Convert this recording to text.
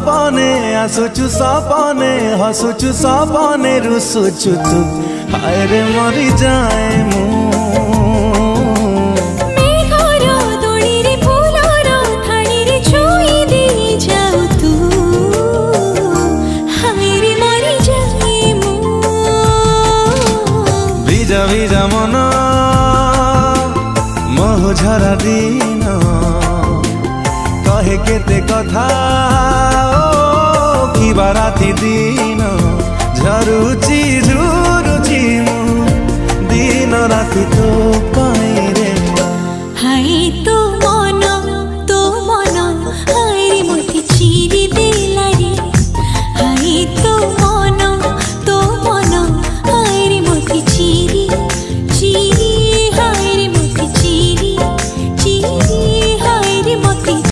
सपने आसुचु सपने हसुचु सपने रुसुचु तू हाय रे मरी जाए मु ভিজা মন মোহ ঝরা দিন কহে কেতে কথা কিবা রাতি দিন ঝরুচি